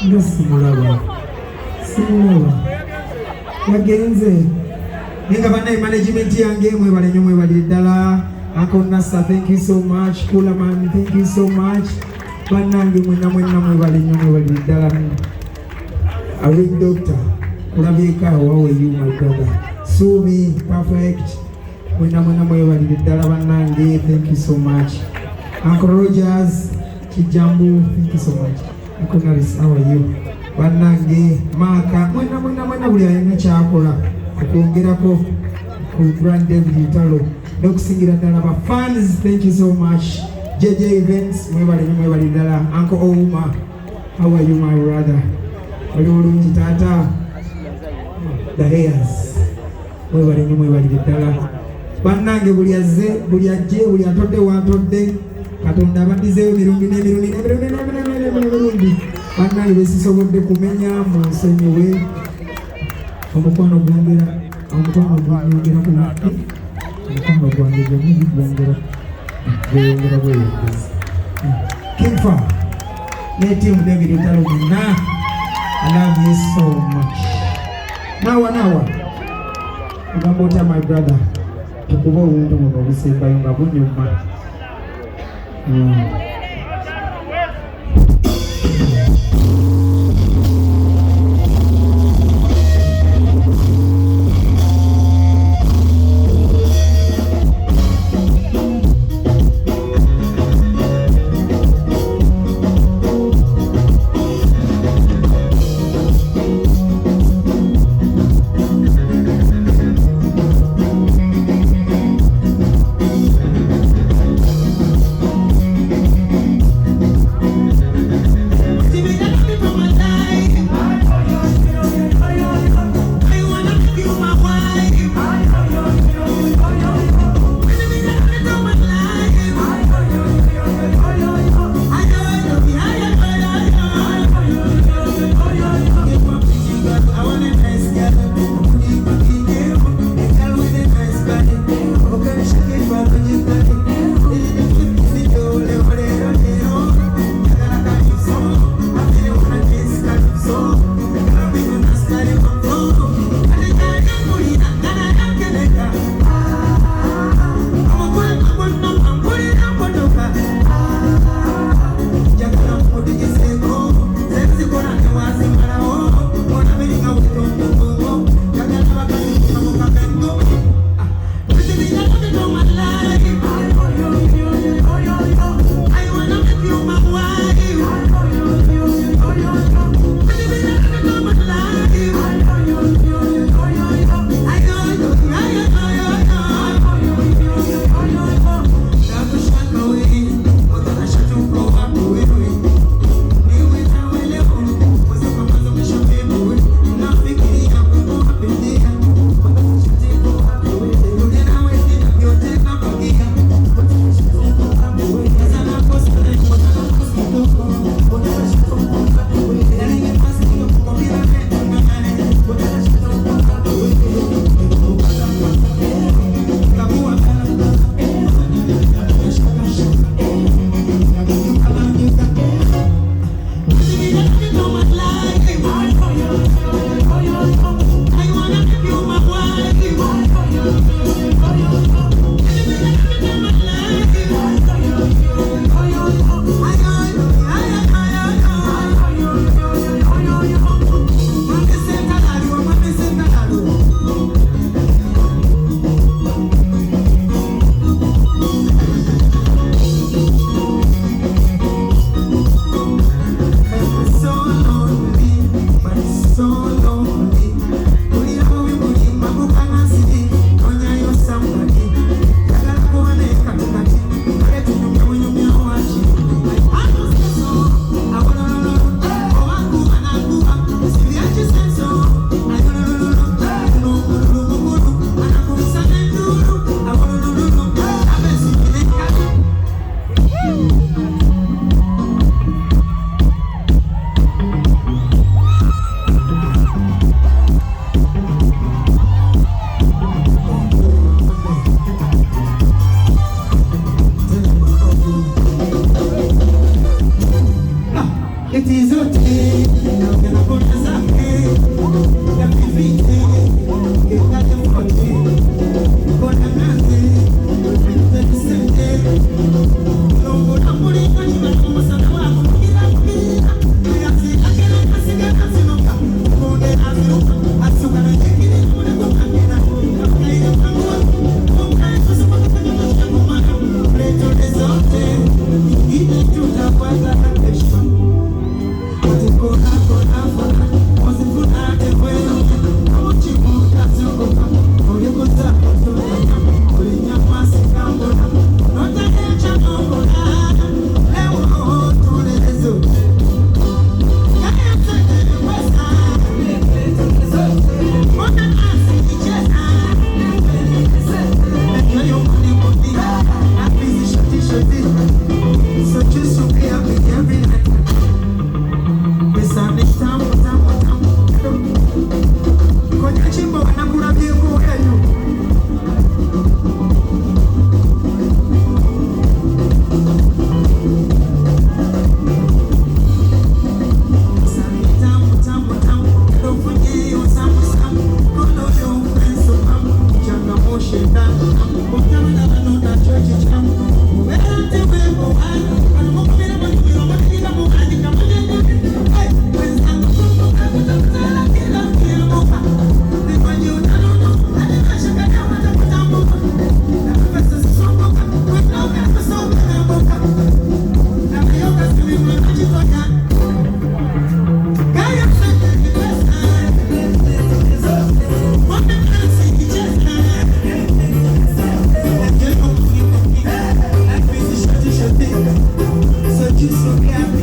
nga simulaba yagenze nenga banaye management yange mwebale nnyo mwebalire ddala. Uncle Nasa, thank you so much. Cooler man, thank you so much. Bannange mwenna mwebale nnyo mwebalire ddala. Awing doctor kulabika, how are you my brother? Sumi perfect, mwenna mwebalire ddala bannange, thank you so much. Uncle Rogers Kijambu, thank you so much. Uncle Naris, how are you? Bannange Maka mwenna buli alina kyakola okwongerako ku Brand David Italo n'okusingira ddala ba fans, thank you so much. JJ Events mwebale ddala. Uncle Ouma, how are you my brother? Oli bulungi taata? The hairs mwebale ddala bannange. Buli azze buli ajje buli atodde watodde, Katonda abaddizeeyo emirundi n'emirundi bannange besisobodde kumenya mu nsonyiwe. Omukwano gwongera ku lutti, omukwano gwange gwongera bweyongeza. Kimfa ne team David Italo mwenna, I love you so much. Nawa ugamba otya my brother? Tukuba obuntu buno obusembayo nga bunyuma.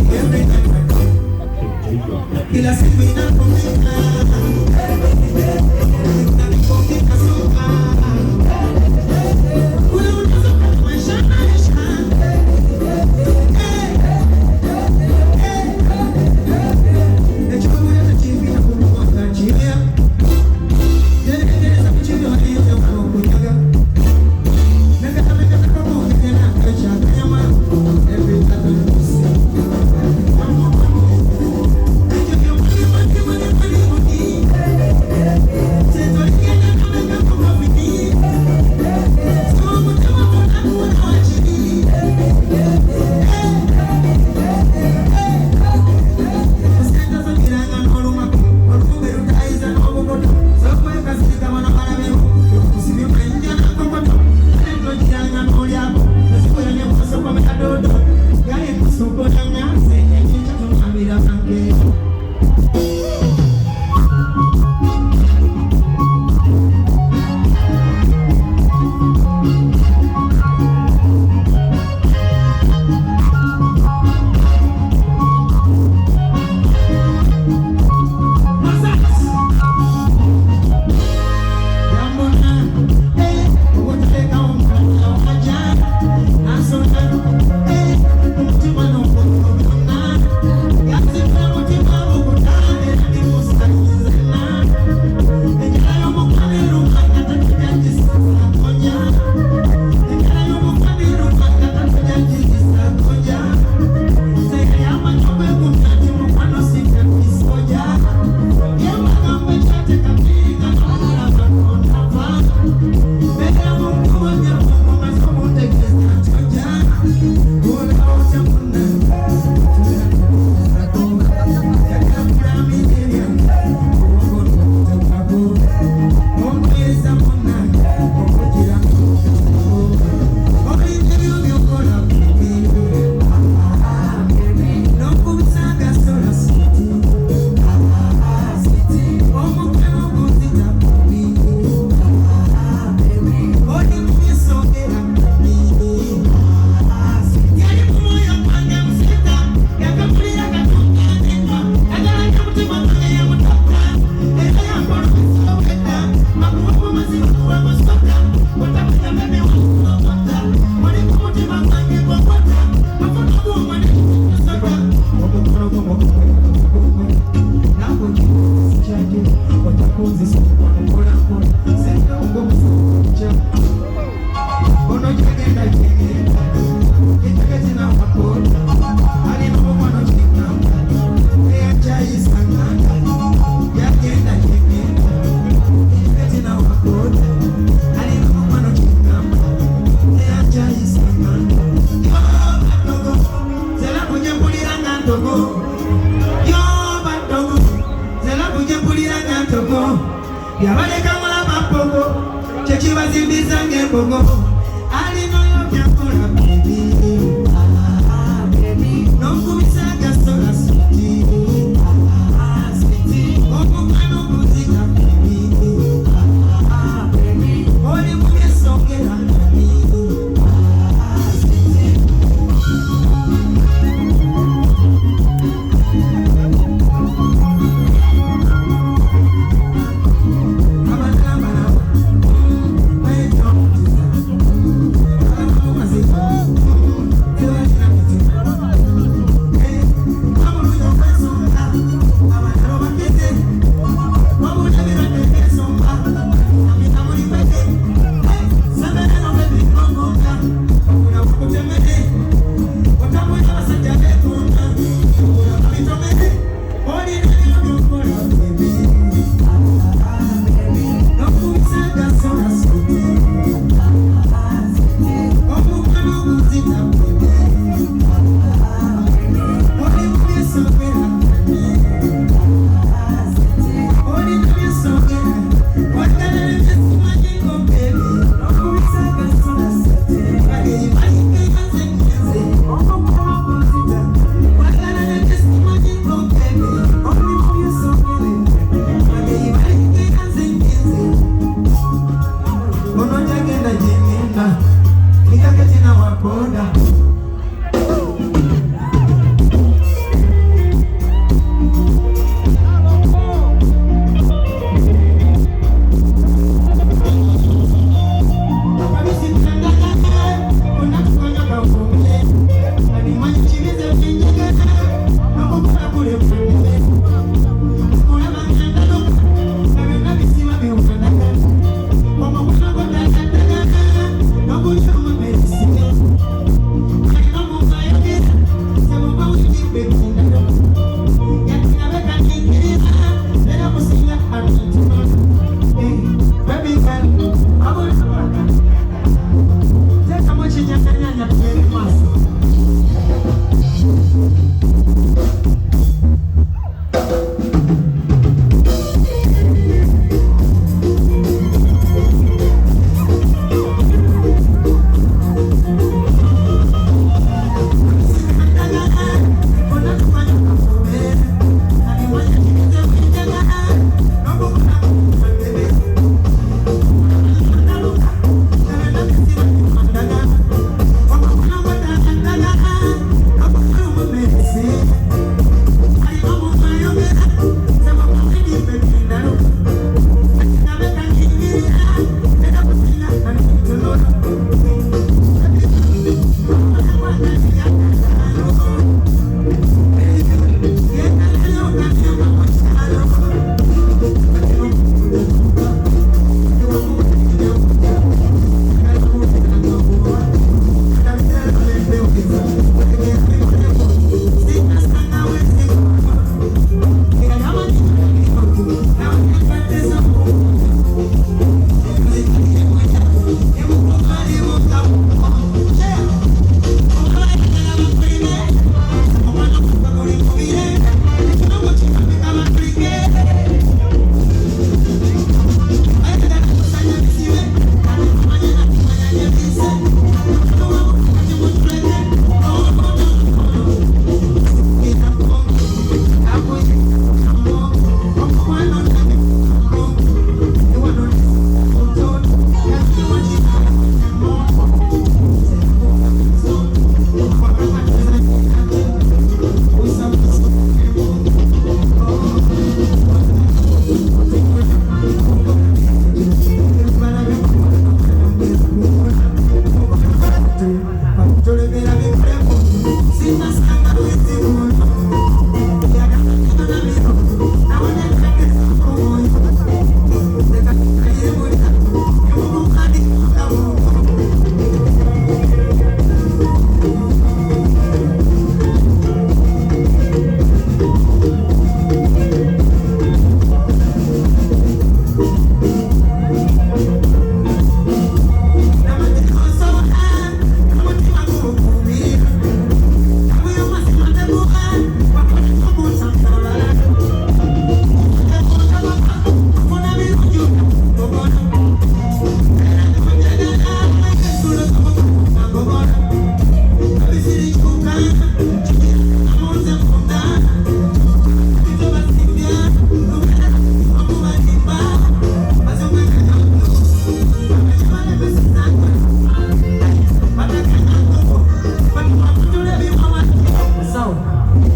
every night and day. Kila siku inapokuja, unanipokea soka. Kuna unazo maisha maisha. Echokuja tachimbia kumwaka njia. Jeneza kuchimbia waliyo wanaokunyaga. Nakatameka kama ukitena kacha kanyama. Every time you see. Yabaleka mula mapogo chechibazimbisa ngembogo alinoyo byakola baby nonkubisa gasola siti omukano muzika baby oli mugesongera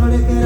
mulekera